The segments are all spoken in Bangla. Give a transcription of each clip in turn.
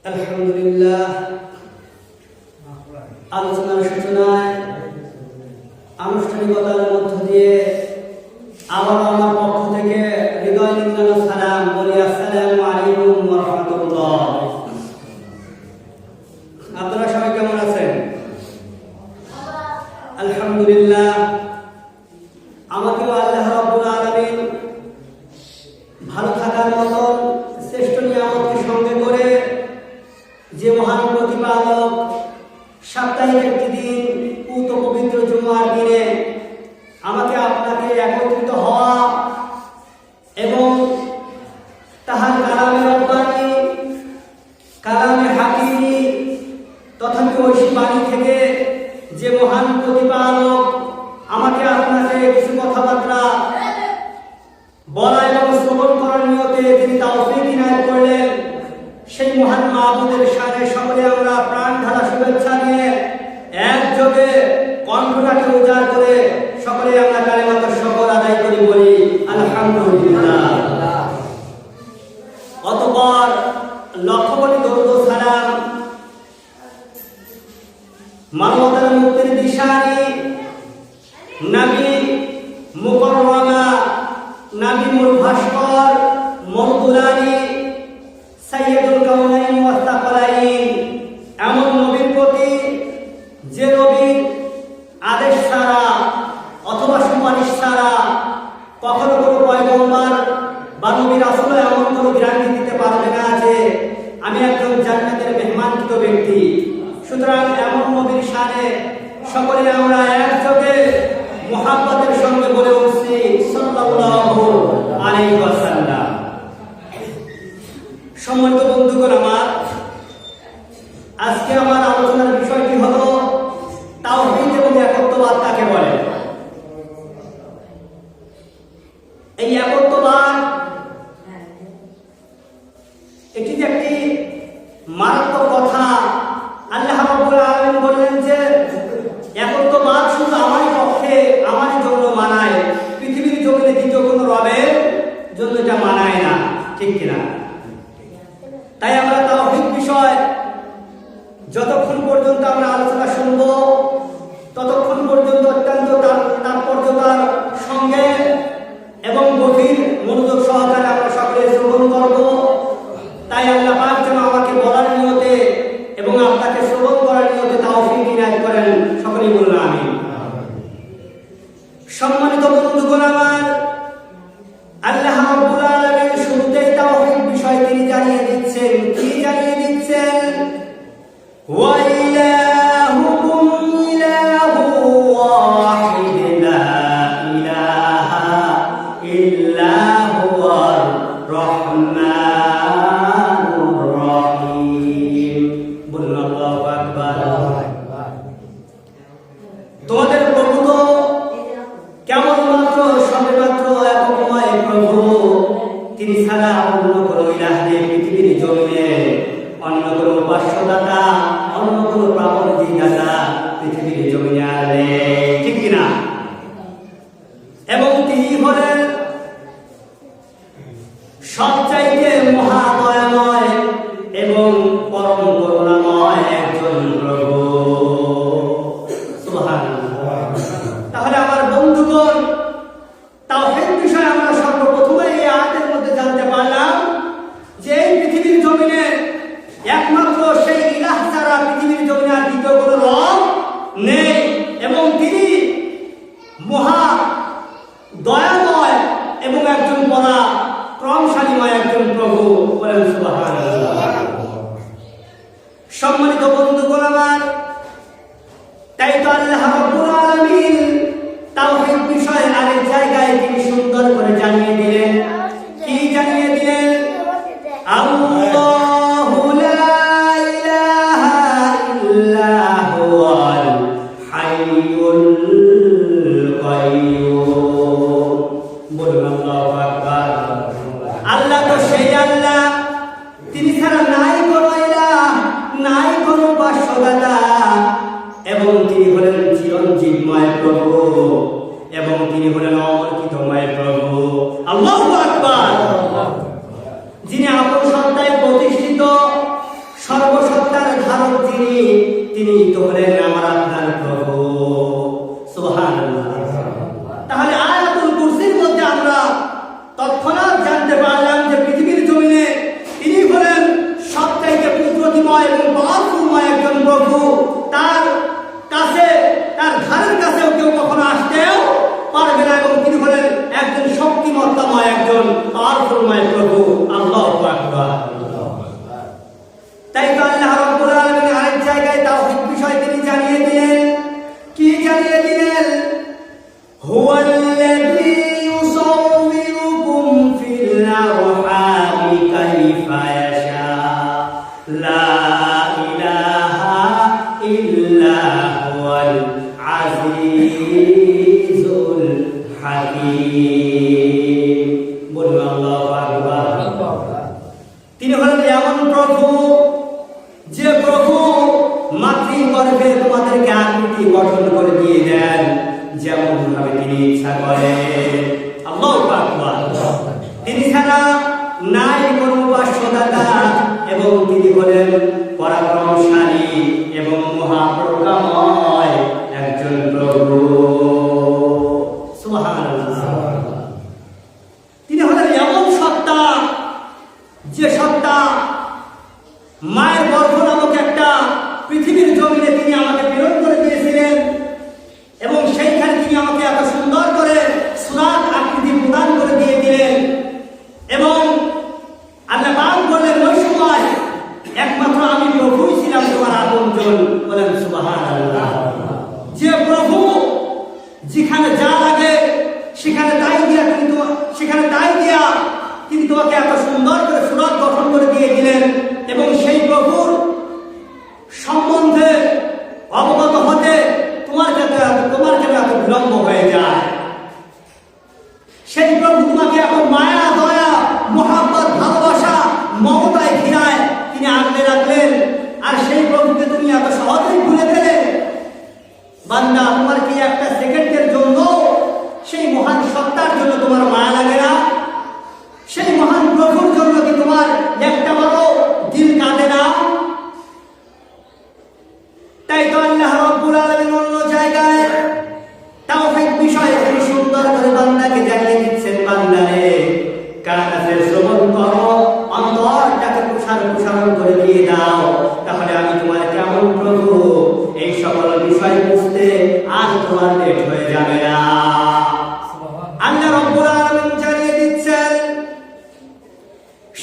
আলহামদুলিল্লাহ। আলোচনার সূচনায় আনুষ্ঠানিকতার মধ্য দিয়ে আবার আমার পক্ষ থেকে হৃদয় নিন্দানো সালাম বলি, আসসালামু আলাইকুম ওয়া রাহমাতুল্লাহ। আপনারা সবাই কেমন আছেন? আলহামদুলিল্লাহ। আমাকে আল্লাহ রাব্বুল আলামিন ভালো থাকার মতন শ্রেষ্ঠ নিয়ামতকে সঙ্গে করে যে মহান প্রতিপালক সাপ্তাহিক একটি দিন পুত পবিত্র জুমার দিনে আমাকে আপনাকে একত্রিত হওয়া এবং তাহার কালামে রব্বানি, কালামে হাকিমি তথা ঐশী বাণী থেকে যে মহান প্রতিপালক আমাকে আপনাকে কিছু কথাবার্তা বলা এবং শ্রবণ করার নিয়তে তিনি তাওফীক ইনায়েত করলেন, সেই মহান মাহবুবের শানে সকলে আমরা প্রাণ ঢালা শুভেচ্ছা নিয়ে একযোগে কণ্ঠটাকে উজাড় করে সকলে আমরা কালেমাতুর শুকর আদায় করি, বলি আলহামদুলিল্লাহ। অতঃপর লক্ষ কোটি দরুদ ও সালাম মানবতার মুক্তির দিশারি নবী মুকররমা, নবী মূল ভাস্কর মওদুলানি সাইয়্যিদুল কাউনাইন ওয়াস সাকলাইন, এমন নবীর প্রতি যে নবীর আদেশ ছাড়া অথবা সুপারিশ ছাড়া কখনো কোনো পয়গম্বর বা নবী রাসূল এমন কোনো গ্যারান্টি দিতে পারবে না যে আমি একজন জান্নাতের মেহমানকৃত ব্যক্তি। সুতরাং এমন নবীর শানে সকলে আমরা একযোগে মুহাব্বতের সঙ্গে বলে উঠছি সাল্লাল্লাহু আলাইহি ওয়াসাল্লাম। সম্মানিত বন্ধুগণ আমার, আজকে আমার আলোচনার বিষয়টি হলো তাওহীদ এবং একত্ববাদ কাকে বলে। এই একত্ববাদ এটি একটি মারাত্মক কথা। আল্লাহ রাব্বুল আলামিন বললেন যে একত্ববাদ শুধু আমারই পক্ষে, আমারই জন্য মানায়, পৃথিবীর জমিনে দ্বিতীয় কোনো রবের জন্য এটা মানায় না, ঠিক কিনা? তাই আমরা তাওহীদ বিষয় যতক্ষণ পর্যন্ত আমরা আলোচনা শুনব ততক্ষণ পর্যন্ত অত্যন্ত তাৎপর্যতার সঙ্গে এবং গভীর মনোযোগ সহকারে আমরা সকলে শ্রবণ করব। তাই আল্লাহ পাক যেন আমাকে বলার নিয়তে এবং আপনাকে শ্রবণ করার নিয়তে তাওফীক ইনায়েত করেন, সকলেই বলুন আমিন। সম্মানিত বন্ধুগণ আমার, আল্লাহ রাব্বুল আলামিন শুরুতেই তাওহীদ বিষয় তিনি জানিয়ে দিচ্ছেন। কি জানিয়ে দিচ্ছেন? ওয়া ইলাহুকুম ইলাহু ওয়াহিদ লা ইলাহা ইল্লা হুয়ার রহমানুর রহিম। বলুন আল্লাহু আকবার। তোমাদের প্রভু তো কেবলমাত্র সবেমাত্র একময় প্রভু, তিনি ছাড়া অন্য কোনো ইলাহ নেই পৃথিবীর জমিনে, অন্য কোনো উপাস্যদাতা, অন্য কোনো প্রাপঞ্চিকদাতা পৃথিবীর জমিনে আর নেই, ঠিক কিনা? এবং তিনি হলেন সবচাইতে মহাদয়াময় এবং পরম করুণাময় একজন প্রভু। সুবহানাল্লাহ। তাহলে আমার বন্ধুগণ, তাওহীদ বিষয়ে আমরা সর্বপ্রথমে এই আয়াতের মধ্যে জানতে পারলাম যে এই পৃথিবীর জমিনে একমাত্র সেই ইলাহ ছাড়া পৃথিবীর জমিনে আর দ্বিতীয় কোনো রব নেই এবং তিনি মহা দয়াময় এবং একজন পরাক্রমশালীময় একজন প্রভু। বলেন সুবহানাল্লাহ। সম্মানিত বন্ধুগণ আমার, তাই তো আল্লাহ রাব্বুল আলামিন তাওহীদ বিষয়ে আরেক জায়গায় তিনি সুন্দর করে জানিয়ে দিলেন। কি জানিয়ে দিলেন? আল্লাহু লা ইলাহা ইল্লা হুয়াল হাইয়ুল কাইয়্যুম। বলুন আল্লাহু আকবার। আল্লাহ তো সেই আল্লাহ, তিনি ছাড়া নাই কোনো ইলাহ, নাই কোনো উপাস্যদাতা, এবং তিনি হলেন চিরঞ্জীবময় প্রভু, এবং তিনি হলেন অমর্কিতময় প্রভু। আল্লাহু আকবার। যিনি আপন সত্তায় সত্তার ধারক যিনি, তিনি তো হলেন আমার আপনার প্রভু। সুবহানাল্লাহ। তাহলে আয়াতুল কুরসির মধ্যে আমরা তৎক্ষণাৎ জানতে পারলাম যে পৃথিবীর জমিনে তিনি হলেন সবচাইতে কুদরতিময় এবং পাওয়ারফুলময় একজন প্রভু। তার কাছে, তার ধারের কাছেও কেউ কখনো আসতেও পারবে না, এবং তিনি হলেন একজন শক্তিমত্তাময়, একজন পাওয়ারফুলময় প্রভু। আল্লাহু আকবার। তাই তো আল্লাহ রাব্বুল আলামিন আরেক জায়গায় তাওহীদ বিষয় তিনি জানিয়ে দিলেন। কি জানিয়ে দিলেন? হুয়াল্লাযী ইউসাউবিরুকুম ফিল আরহামি কাইফা ইয়াশা লা ইলাহা ইল্লা হুয়াল আজিজুল হাকীম। বলুন আল্লাহু আকবার। তিনি হলেন এমন প্রভু যে প্রভু মাতৃগর্ভে তোমাদেরকে আকৃতি গঠন করে দিয়ে দেন যেমন ভাবে তিনি ইচ্ছা করেন। আল্লাহু আকবার। তিনি ছাড়া নাই কোনো উপাস্যদাতা, এবং তিনি হলেন পরাক্রমশালী এবং মহাপ্রজ্ঞাময় একজন প্রভু। সুবহানাল্লাহ। তিনি হলেন এমন সত্তা যে সত্তা মায়ের গর্ভ নামক একটা পৃথিবীর জমিনে তিনি আমাকে প্রেরণ করে দিয়েছিলেন, এবং সেইখানে তিনি আমাকে এত সুন্দর করে সুরাত আকৃতি প্রদান করে দিয়ে দিলেন। এবং আল্লাহ পাক বললেন ওই সময় একমাত্র আমি প্রভুই ছিলাম তোমার আপনজন। বলেন সুবহানাল্লাহ। যে প্রভু যেখানে যা লাগে সেখানে তাই দিয়া তিনি তোমাকে এত সুন্দর করে সুরাত গঠন করে দিয়ে দিলেন, এবং সেই প্রভুর সম্বন্ধে অবগত হতে তোমার কেন এত বিলম্ব হয়ে যায়? সেই প্রভু তোমাকে এত মায়া, দয়া, মহাব্বত, ভালোবাসা, মমতায় ঘিরায় তিনি আগলে রাখলেন, আর সেই প্রভুকে তুমি এত সহজেই ভুলে গেলে। বান্দা, তোমার কি একটা সেকেন্ডের জন্য সেই মহান সত্তার জন্য তোমার মায়া লাগে না? সেই মহান প্রভুর জন্য কি তোমার একটা বড় দিল কাঁদে না? তাই তো আল্লাহ রাব্বুল আলামিন অন্য জায়গায় তাওহীদ বিষয়ে তিনি সুন্দর করে বান্দাকে জানিয়ে দিচ্ছেন, বান্দারে কানাতে শ্রবণ করো, অন্তরটাকে প্রসারণ করে দিয়ে দাও, তাহলে আমি তোমার কেমন প্রভু এই সকল বিষয় বুঝতে আর তোমার লেট হয়ে যাবে না। আল্লাহ রাব্বুল আলামিন জানিয়ে দিচ্ছেন,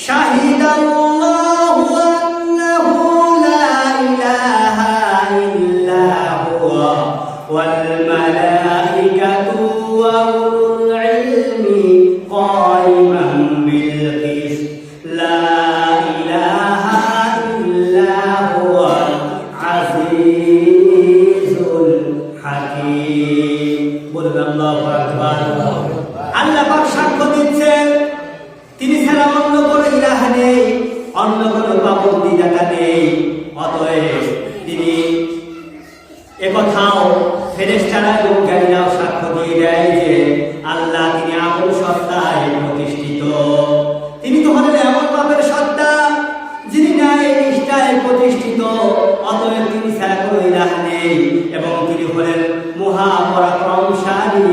শাহিদাল্লাহু আন্নাহু লা ইলাহা ইল্লা হুয়া ওয়াল মালাইকাতু ওয়া উলুল ইলমি কাইমান বিল কিসত লা ইলাহা ইল্লা হুয়াল আজিজুল হাকীম। বলুন আল্লাহু আকবার। আল্লাহ পাক সাক্ষ্য দিচ্ছেন তিনি ছাড়া অন্য কোনো ইলাহ নেই, অন্য কোনো পাবন্দিদাতা নেই। অতএব তিনি একথাও ফেরেশতারা এবং জ্ঞানীরাও সাক্ষ্য দিয়ে দেয় যে আল্লাহ তিনি আপন সত্তায় প্রতিষ্ঠিত। তিনি তো হলেন এমন পাপের সত্তা যিনি ন্যায় নিষ্ঠায় প্রতিষ্ঠিত। অতএব তিনি ছাড়া কোনো ইলাহ নেই, এবং তিনি হলেন মহাপরাক্রমশালী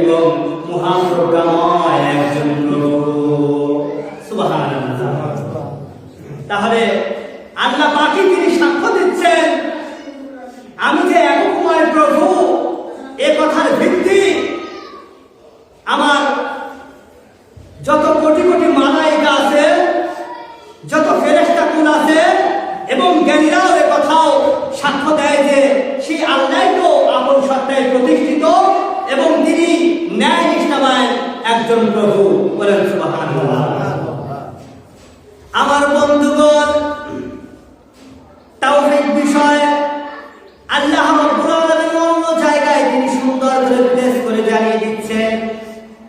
এবং মহাপ্রজ্ঞাময় একজন প্রভু। সুবহানাল্লাহ। তাহলে আল্লাহ পাকই তিনি সাক্ষ্য দিচ্ছেন আমি যে একময় প্রভু, এ কথার ভিত্তি আমার যত কোটি কোটি মালায়েকা আছে, যত ফেরেশতাকুল আছে, এবং জ্ঞানীরাও এ কথাও সাক্ষ্য দেয় যে সেই আল্লাহই তো আপন সত্তায় প্রতিষ্ঠিত, এবং তিনি ন্যায় নিষ্ঠাবান একজন প্রভু। বলেন সুবহানাল্লাহ। আমার বন্ধুগণ, তাওহীদ বিষয় আল্লাহ রাব্বুল আলামিন অন্য জায়গায় তিনি সুন্দর করে প্লেস করে জানিয়ে দিচ্ছেন।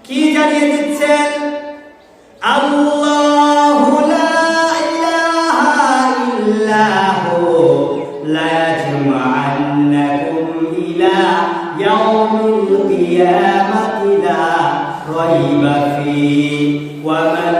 কি জানিয়ে দিচ্ছেন? আল্লাহু লা ইলাহা ইল্লা হু লা ইয়াজমা'আন্নাকুম ইলা ইয়াউমিল কিয়ামাতি লা রাইবা ফীহি ওয়া মান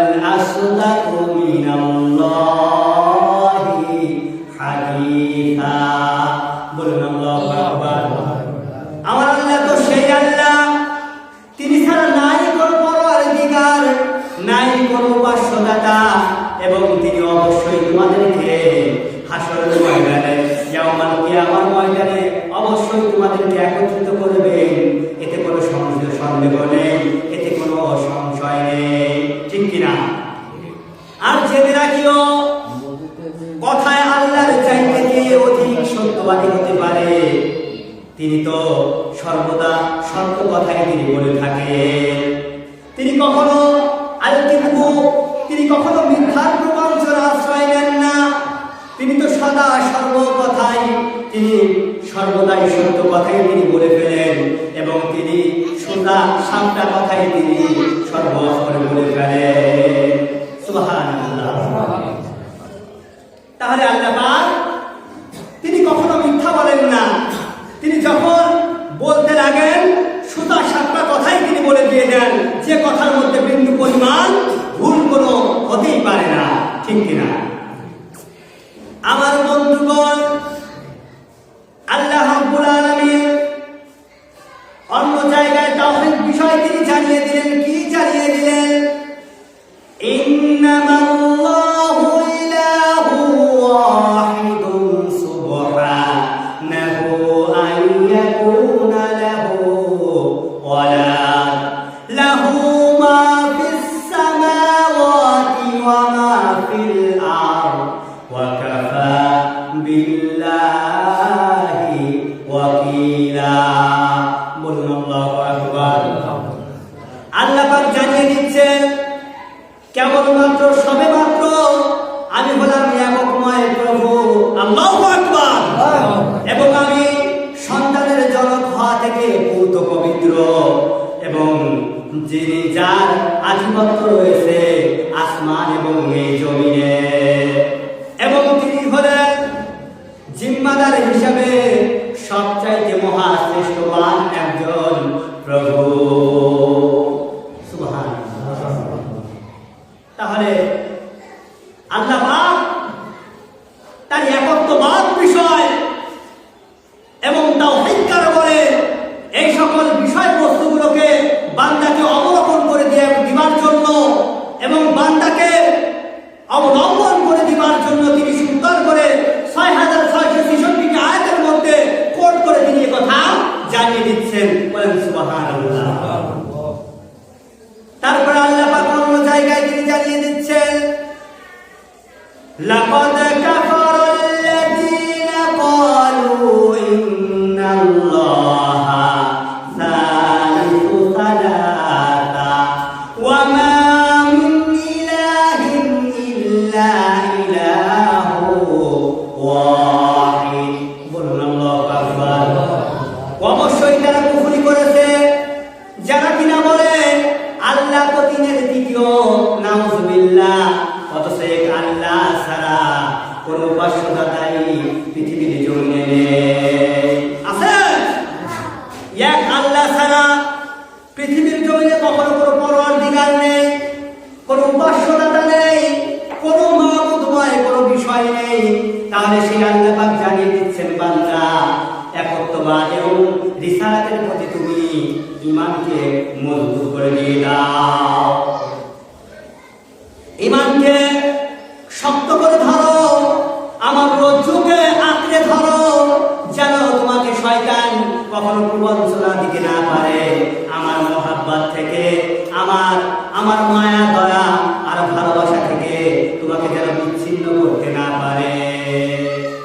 তিনি অবশ্যই তোমাদেরকে হাসরের ময়দানে, ইয়াউমুল কিয়ামার ময়দানে অবশ্যই তোমাদেরকে একত্রিত করবেন। এতে কোনো সন্দেহ নেই, এতে কোনো সংশয় নেই, ঠিক কিনা? আর জেনে রাখিও, কথায় আল্লাহর চাইতে কে অধিক সত্যবাদী হতে পারে? তিনি তো সর্বদা সত্য কথাই তিনি বলে থাকেন। তিনি কখনো তিনি কখনো মিথ্যার প্রবঞ্চনার আশ্রয় নেন না। তিনি তো সদা সর্বদাই সত্য কথাই তিনি বলে ফেলেন, এবং তিনি সোজা সামটা কথাই তিনি সর্বস্বরে বলে ফেলেন। সুবহানাল্লাহ। তাহলে আল্লাহ পাক তিনি কখনো মিথ্যা বলেন না। তিনি যখন বলতে লাগেন সোজা সামটা কথাই তিনি বলে দিয়ে দেন, যে কথার মধ্যে বিন্দু পরিমাণ ভুল কোনো হতেই পারে না, ঠিক কিনা? আমার বন্ধুগণ, আল্লাহ রাব্বুল আলামিন অন্য জায়গায় তাওহীদ বিষয় তিনি জানিয়ে দিলেন। কি জানিয়ে দিলেন? ইন্নামাল্লাহু ইলাহু ওয়াহিদুন সুবহানাহু আন ইয়াকুনা লাহু ওয়ালাদ লাহু মা ফিস সামাওয়াতি ওয়া মা ফিল আরদ ওয়া কাফা বিল্লাহি ওয়াকিলা। বলুন আল্লাহু আকবার। আল্লাহ পাক জানিয়ে দিচ্ছেন, কেবলমাত্র সবেমাত্র আমি হলাম একময় প্রভু, আল্লাহু আকবার, এবং আমি সন্তানের জনক হওয়া থেকে পূত পবিত্র, এবং যিনি যার আধিপত্য রয়েছে আসমান এবং এই জমিনে, এবং তিনি হলেন জিম্মাদার হিসাবে সবচাইতে মহাশ্রেষ্ঠবান একজন প্রভু। সুবহানাল্লাহ। তাহলে আল্লাহ পাক তার একত্ববাদ বিষয় এবং তাওহীদ কারণে এই সকল বিষয়বস্তুগুলোকে বান্দাকে অবলোকন করে দিবার জন্য এবং বান্দাকে অবলম্বন করে দিবার জন্য তিনি সুন্দর করে ৬৬৬৬ আয়াতের মধ্যে কোট করে তিনি কথা জানিয়ে দিচ্ছেন। বলেন সুবহানাল্লাহ। তারপর আল্লাহ পাক অন্য জায়গায় তিনি জানিয়ে দিচ্ছেন, লাকাদ কাফারাল্লাযীনা ক্বালু ইন্নাল্লাহা সালিসু সালাসা ওয়া মা মিন ইলাহিন ইল্লা ইলাহু ওয়াহিদ। বলুন আল্লাহু আকবার। অবশ্যই তারা কুফরি করেছে যারা কিনা বলে আল্লাহ তো তিনের দ্বিতীয়, নাউযুবিল্লাহ, অথচ এক আল্লাহ ছাড়া কোন উপাস্যদাতাই পৃথিবীর জমিনে নেই। আছে? এক আল্লাহ ছাড়া পৃথিবীর জমিনে কখনো কোনো পরওয়ারদিগার নেই, কোনো উপাস্যদাতা নেই, কোনো মাবুদময় কোনো বিষয় নেই। তাহলে সেই আল্লাহ পাক জানিয়ে দিচ্ছেন, বান্দা একত্ববাদ এবং রিসালাতের প্রতি তুমি ঈমানকে মজবুত করে দিয়ে দাও, ঈমানকে শক্ত করে ধরো, আমার রজ্জুকে আঁকড়ে ধরো, যেন তোমাকে শয়তান কখনো প্রবঞ্চনা দিতে না পারে। আমার মহাব্বত থেকে, আমার মায়া দয়া আর ভালোবাসা থেকে তোমাকে যেন বিচ্ছিন্ন করতে না পারে,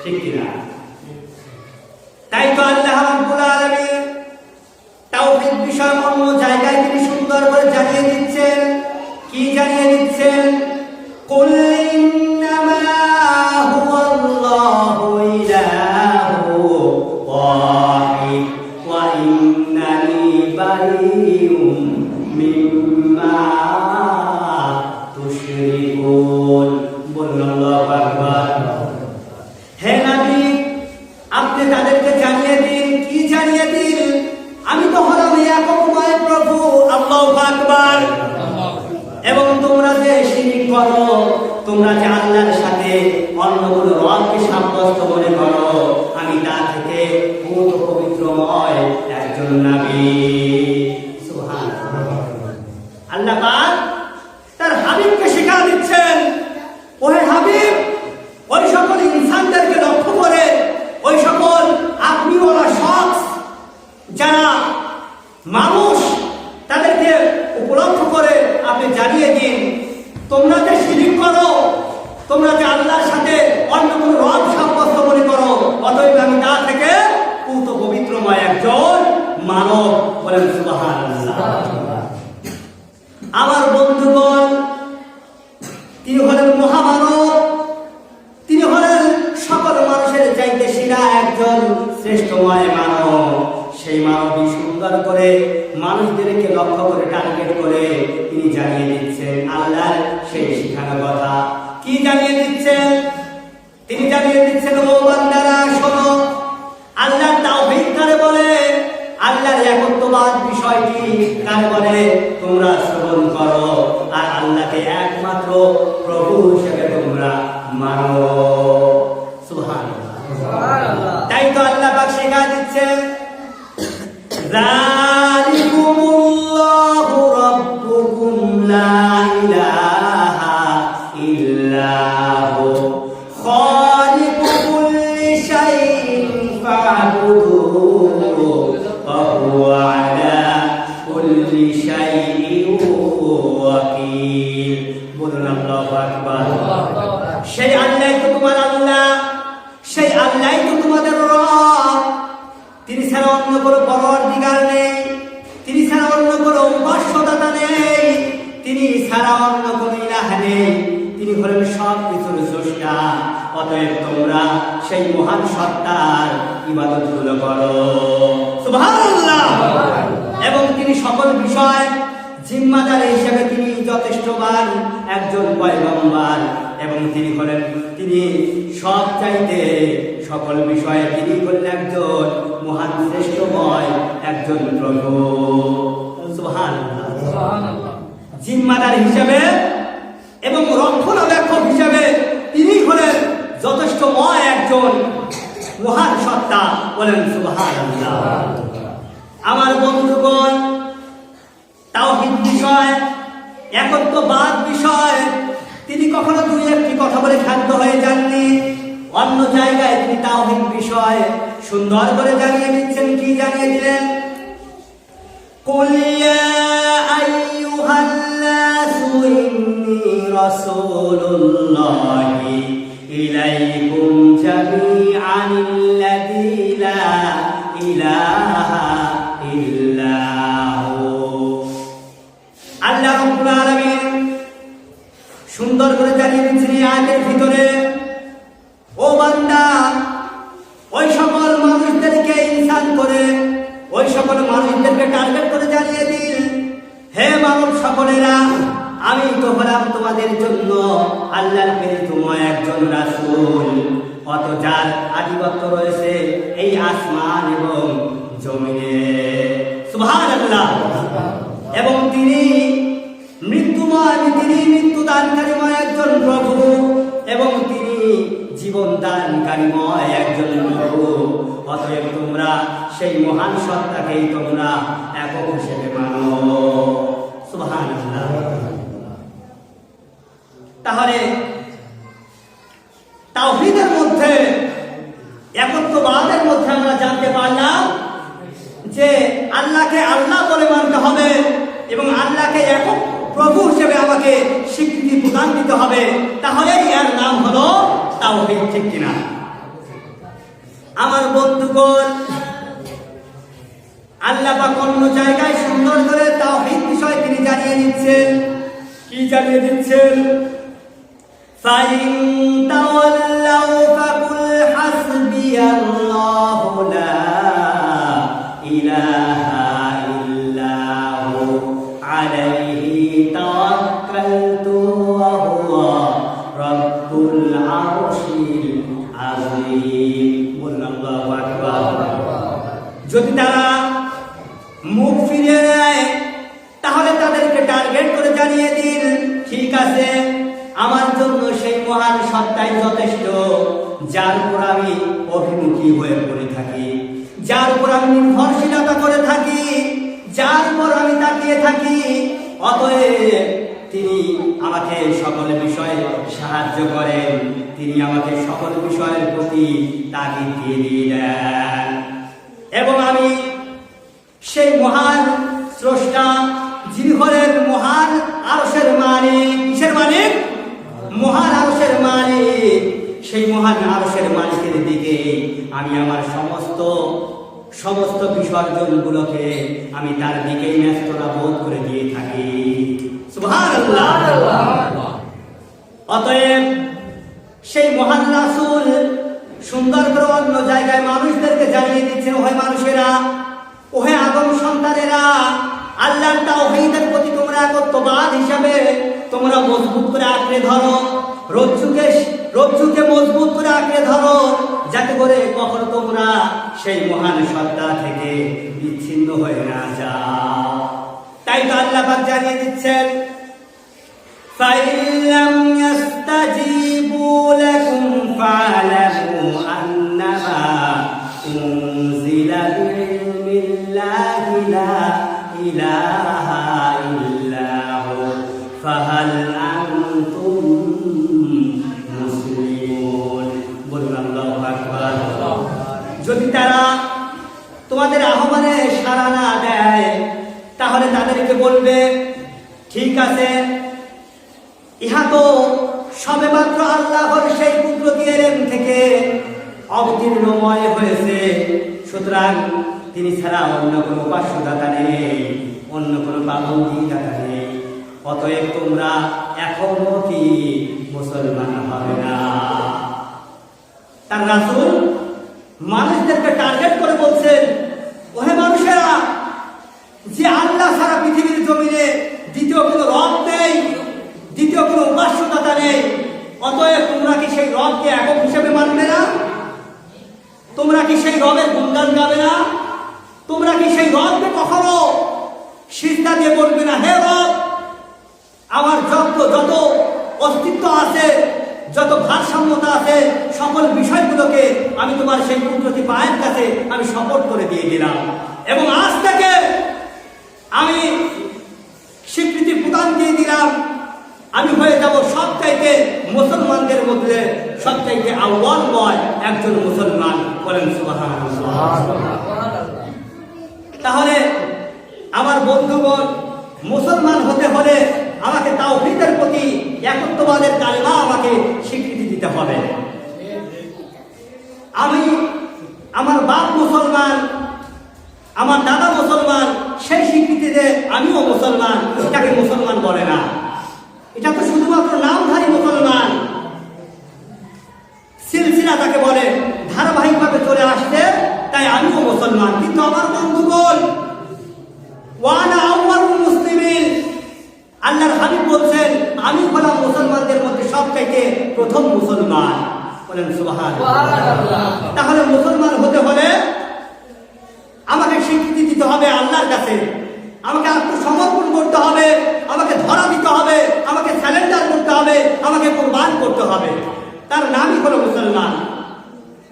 ঠিক কিনা? তাই তো আল্লাহ রাব্বুল আলামিন তাওহীদ বিষয় অন্য জায়গায় তিনি সুন্দর করে জানিয়ে দিচ্ছেন। কি জানিয়ে দিচ্ছেন? কুল ইন্নামা হুয়াল্লাহু ইলাহু ওয়াহিদ ওয়া ইন্নানি বারিউম মিম্মা তুশরিকুন। বলুন আল্লাহু আকবার। হে নবী, আপনি তাদেরকে জানিয়ে দিন। কি জানিয়ে দিন? আমি তো হলাম একময় প্রভু, আল্লাহু আকবার। এবং তোমরা যে শিরক করো, তোমরা যে আল্লাহর সাথে অন্য কোনো রবকে সাব্যস্ত মনে করো, আমি তা থেকে পূত পবিত্রময় একজন নবী। সুবহানাল্লাহ। আল্লাহ পাক তার হাবিবকে শিক্ষা দিচ্ছেন, ওহে হাবিব শ্রেষ্ঠময় মানব, সেই মানবই সুন্দর করে মানুষদেরকে লক্ষ্য করে টার্গেট করে তিনি জানিয়ে দিচ্ছেন আল্লাহর সেই শিখানো কথা। কি জানিয়ে দিচ্ছেন? তিনি জানিয়ে দিচ্ছেন, ও বান্দারা শোনো, আল্লাহর তাওহীদ কারে বলে, আল্লাহর একত্ববাদ বিষয়টি কারে বলে তোমরা শ্রবণ করো, আর আল্লাহকে একমাত্র প্রভু হিসেবে তোমরা মানো। সুবহানাল্লাহ, সুবহানাল্লাহ। তাই তো আল্লাহ পাক শিক্ষা দিচ্ছেন, যালিকুমুল্লাহু রাব্বুকুম লা ইলাহা ইল্লাহু খালিকু কুল্লি শাইইন ফা'বুদুহু ওয়া হুয়া আলা কুল্লি শাইইন ওয়াকিল। বলুন আল্লাহু আকবার। সেই আল্লাহই তো তোমার আল্লাহ, সেই আল্লাহই তো তোমাদের রব। তিনি ছাড়া অন্য কোনো পরওয়ারদিগার নেই, তিনি ছাড়া অন্য কোনো উপাস্যদাতা নেই, তিনি ছাড়া অন্য কোনো ইলাহ নেই। তিনি হলেন সব কিছুর স্রষ্টা। অতএব তোমরা সেই মহান সত্তার ইবাদত গুলো করো। সুবহানাল্লাহ। এবং তিনি সকল বিষয় জিম্মাদার হিসেবে তিনি যথেষ্টবান একজন পয়গম্বর, এবং তিনি হলেন তিনি সব চাইতে সকল বিষয়ে তিনি হলেন একজন মহান শ্রেষ্ঠময় একজন প্রভু। সুবহানাল্লাহ, সুবহানাল্লাহ। জিম্মাদার হিসেবে এবং রক্ষণাবেক্ষক হিসেবে তিনি হলেন যথেষ্টময় একজন মহান সত্তা। বলেন সুবহানাল্লাহ। আমার বন্ধুগণ, তাওহীদ বিষয়, একত্ববাদ বিষয় তিনি কখনো দুই একটি কথা বলে ক্ষান্ত হয়ে যাননি। অন্য জায়গায় তিনি তাওহীদ বিষয় সুন্দর করে জানিয়ে দিচ্ছেন। কি জানিয়ে দিলেন? কুল ইয়া আইয়ুহান নাসু ইন্নী রাসূলুল্লাহি ইলাইকুম জামিআনিল্লাযী লা ইলাহা ইল্লাহু। আল্লাহ রাব্বুল আলামিন সুন্দর করে জানিয়ে দিচ্ছেন এই আয়াতের ভিতরে, ও বান্দা, ওই সকল মানুষদেরকে ইনসান করে, ওই সকল মানুষদেরকে টার্গেট করে জানিয়ে দিন, হে মানব সকলেরা, আমি তো হলাম তোমাদের জন্য আল্লাহর প্রেরিতময় একজন রাসূল। অত যার আধিপত্য রয়েছে এই আসমান এবং জমিনে। সুবহানাল্লাহ। এবং তিনি মৃত্যুময়, তিনি মৃত্যুদানকারীময় একজন প্রভু, এবং তিনি জীবন দানকারীময় একজন প্রভু। অতএব তোমরা সেই মহান সত্তাকেই তোমরা একক হিসেবে মানো। সুবহানাল্লাহ। তাহলে তাওহীদের মধ্যে, একত্ববাদের মধ্যে আমরা জানতে পারলাম যে আল্লাহকে আল্লাহ বলে মানতে হবে এবং আল্লাহকে একক প্রভু হিসেবে আমাকে স্বীকৃতি প্রদান দিতে হবে। তাহলেই এর নাম হলো তাওহীদ, ঠিক কিনা? আমার বন্ধুগণ, আল্লাহ পাক অন্য জায়গায় সুন্দর করে তাওহীদ বিষয় তিনি জানিয়ে দিচ্ছেন। কি জানিয়ে দিচ্ছেন? ফাইন তাওয়াল্লাউ ফাকুল হাসবিয়াল্লাহু লা ইলাহা ইল্লাহু আলাইহি তাওয়াক্কালতু ওয়া হুয়া রাব্বুল আরশিল আযীম। আল্লাহু আকবার। যদি তারা মুখ ফিরিয়ে নেয় তাহলে তাদেরকে টার্গেট করে জানিয়ে দিন, ঠিক আছে, আমার জন্য সেই মহান সত্তাই যথেষ্ট, যার উপর আমি অভিমুখী হয়ে পড়ে থাকি, যার উপর আমি নির্ভরশীলতা করে থাকি, যার উপর আমি তাকিয়ে থাকি। অতএব তিনি আমাকে সকল বিষয়ে সাহায্য করেন, তিনি আমাকে সকল বিষয়ের প্রতি তাগিদ দিয়ে দেন, এবং আমি সেই মহান স্রষ্টা যিনি হলেন মহান আরশের মালিক। কিসের মালিক? মহান আরশের মালিক। সেই মহান আরশের মালিকের দিকে আমি আমার সমস্ত বিসর্জনগুলোকে আমি তার দিকেই ন্যস্ততা বোধ করে দিয়ে থাকি। সুবহানাল্লাহ। অতএব সেই মহান রাসূল সুন্দর করে অন্য জায়গায় মানুষদেরকে জানিয়ে দিচ্ছেন, ওহে মানুষেরা, ওহে আদম সন্তানেরা, আল্লাহর তাওহীদের প্রতি তোমরা একত্ববাদ হিসাবে তোমরা মজবুত করে আঁকড়ে ধরো, রজ্জুকে মজবুত করে আঁকড়ে ধরো, যাতে করে কখনো তোমরা সেই মহান সত্তা থেকে বিচ্ছিন্ন হয়ে না যাও। তাই তো আল্লাহ পাক জানিয়ে দিচ্ছেন, فَإِن لَّمْ يَسْتَجِيبُوا لَكُمْ فَاعْلَمُوا أَنَّمَا أُنزِلَ بِعِلْمِ اللَّهِ لَا إِلَٰهَ إِلَّا هُوَ فَهَلْ أَنتُم মুসলিমুন। বলুন আল্লাহু আকবার। যদি তারা তোমাদের আহ্বানে সাড়া না দেয়, তাহলে তাদেরকে বলবে, ঠিক আছে, ইহা তো সবেমাত্র আল্লাহর সেই কুদরতি ইলম থেকে অবতীর্ণময় হয়েছে, সুতরাং তিনি ছাড়া অন্য কোনো উপাস্যদাতা নেই, অন্য কোনো পালনদাতা নেই, অতএব তোমরা এখনো কি মুসলমান হবে না? তার রাসূল মানুষদেরকে টার্গেট করে বলছেন, ওহে মানুষেরা, যে আল্লাহ ছাড়া পৃথিবীর জমিনে দ্বিতীয় কোনো রব নেই, দ্বিতীয় কোনো উপাস্যদাতা নেই, অতএব তোমরা কি সেই রবকে একক হিসেবে মানবে না? তোমরা কি সেই রবের গুণগান গাবে না? তোমরা কি সেই রবকে কখনো সিজদা দিয়ে বলবে না, হে রব, আমার যত অস্তিত্ব আছে, যত ভারসাম্যতা আছে, সকল বিষয়গুলোকে আমি তোমার সেই কুদরতি পায়ের কাছে আমি শপথ করে দিয়ে দিলাম, এবং আজ থেকে আমি স্বীকৃতি প্রদান দিয়ে দিলাম, আমি হয়ে যাব সবচাইতে মুসলমানদের মধ্যে সবচাইতে আউয়াল একজন মুসলমান। বলেন সুবহানাল্লাহ। তাহলে আমার বন্ধুগণ, মুসলমান হতে হলে আমাকে তাওহীদের প্রতি একত্ববাদের কালিমা আমাকে স্বীকৃতি দিতে হবে। আমার বাপ মুসলমান, আমার দাদা মুসলমান, সেই স্বীকৃতিতে আমিও মুসলমান, এটাকে মুসলমান বলে না। এটা তো শুধুমাত্র নামধারী মুসলমান, সিলসিলা তাকে বলে, ধারাবাহিকভাবে চলে আসছে, তাই আমিও মুসলমান। কিন্তু আমার বন্ধুগণ, ওয়ানা আউয়ালুল মুসলিমিন, আল্লাহর হাবিব বলছেন, আমি হলাম মুসলমানদের মধ্যে সবথেকে প্রথম মুসলমান। বলেন সুবহানাল্লাহ। তাহলে মুসলমান হতে হলে আমাকে স্বীকৃতি দিতে হবে আল্লাহর কাছে, আমাকে আত্মসমর্পণ করতে হবে, আমাকে ধরা দিতে হবে, আমাকে স্যালেন্ডার করতে হবে, আমাকে কুরবান করতে হবে। তার নামই হলো মুসলমান।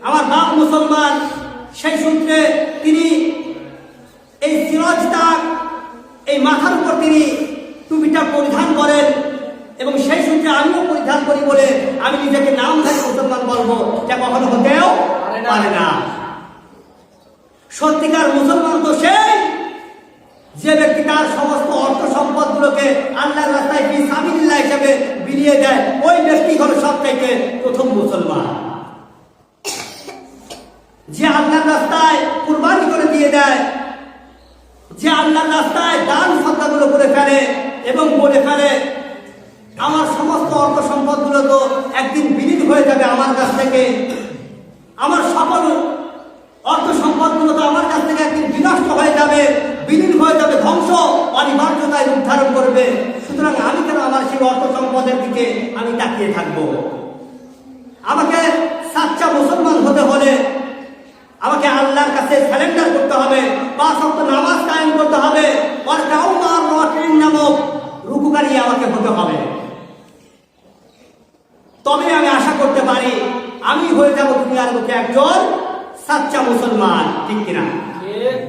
আমার বাপ মুসলমান, সেই সূত্রে তিনি এই সিরাজটা, এই মাথার উপর তিনি টুপিটা পরিধান করেন, এবং সেই সূত্রে আমিও পরিধান করি বলে আমি নিজেকে নামধারী মুসলমান বলবো, যা কখনো হতেও পারে না। সত্যিকার মুসলমান তো সেই যে ব্যক্তি তার সমস্ত অর্থ সম্পদগুলোকে আল্লাহর রাস্তায় ফি সাবিলিল্লাহ হিসেবে বিলিয়ে দেয়, ওই ব্যক্তি হলো সবথেকে প্রথম মুসলমান। যে আল্লাহর রাস্তায় কুরবানি করে দিয়ে দেয়, যে আল্লাহর রাস্তায় দান সদকাগুলো করে ফেলে এবং বলে ফেলে, আমার সমস্ত অর্থ সম্পদগুলো তো একদিন বিলীন হয়ে যাবে আমার কাছ থেকে, আমার সকল অর্থ সম্পদগুলো তো আমার কাছ থেকে একদিন বিনষ্ট হয়ে যাবে, বিলীন হয়ে যাবে, ধ্বংস অনিবার্যতায় রূপ ধারণ করবে, সুতরাং আমি কেন আমার সেই অর্থ সম্পদের দিকে আমি তাকিয়ে থাকবো? আমাকে সাচ্চা মুসলমান হতে হলে আমাকে আল্লাহর কাছে সারেন্ডার করতে হবে, 5 ওয়াক্ত নামাজ কায়েম করতে হবে, আর কাউমার রাকিন নামক রুকুকারী আমাকে হতে হবে। তবে আমি আশা করতে পারি আমি হয়ে যাব দুনিয়ার মধ্যে একজন সাচ্চা মুসলমান। ঠিক কিনা?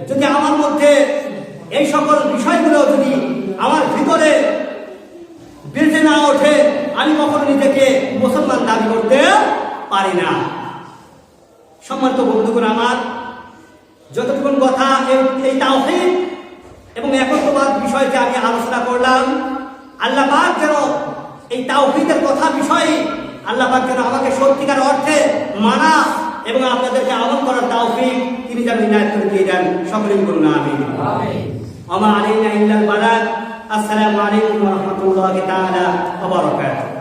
যদি আমার মধ্যে এই সকল বিষয়গুলো যদি আমার ভিতরে বেঁচে না ওঠে, আমি কখনো নিজেকে মুসলমান দাবি করতে পারি না। সম্মানিত বন্ধুগণ, আমার যতটুকু কথা এই তাওহীদ এবং একত্ববাদ বিষয়কে আমি আলোচনা করলাম, আল্লাহ পাক যেন এই তাওহীদের কথা বিষয়ে আল্লাহ পাক যেন আমাকে সত্যিকার অর্থে মানা এবং আপনাদেরকে আমল করার তৌফিক তিনি যেন ইনায়াত করে দিয়ে দেন। সকলেই বলুন আমিন। ওয়া মা আলাইনা ইল্লাল বালাগ। আসসালামু আলাইকুম ওয়া রাহমাতুল্লাহি তাআলা ওয়া বারাকাতুহু।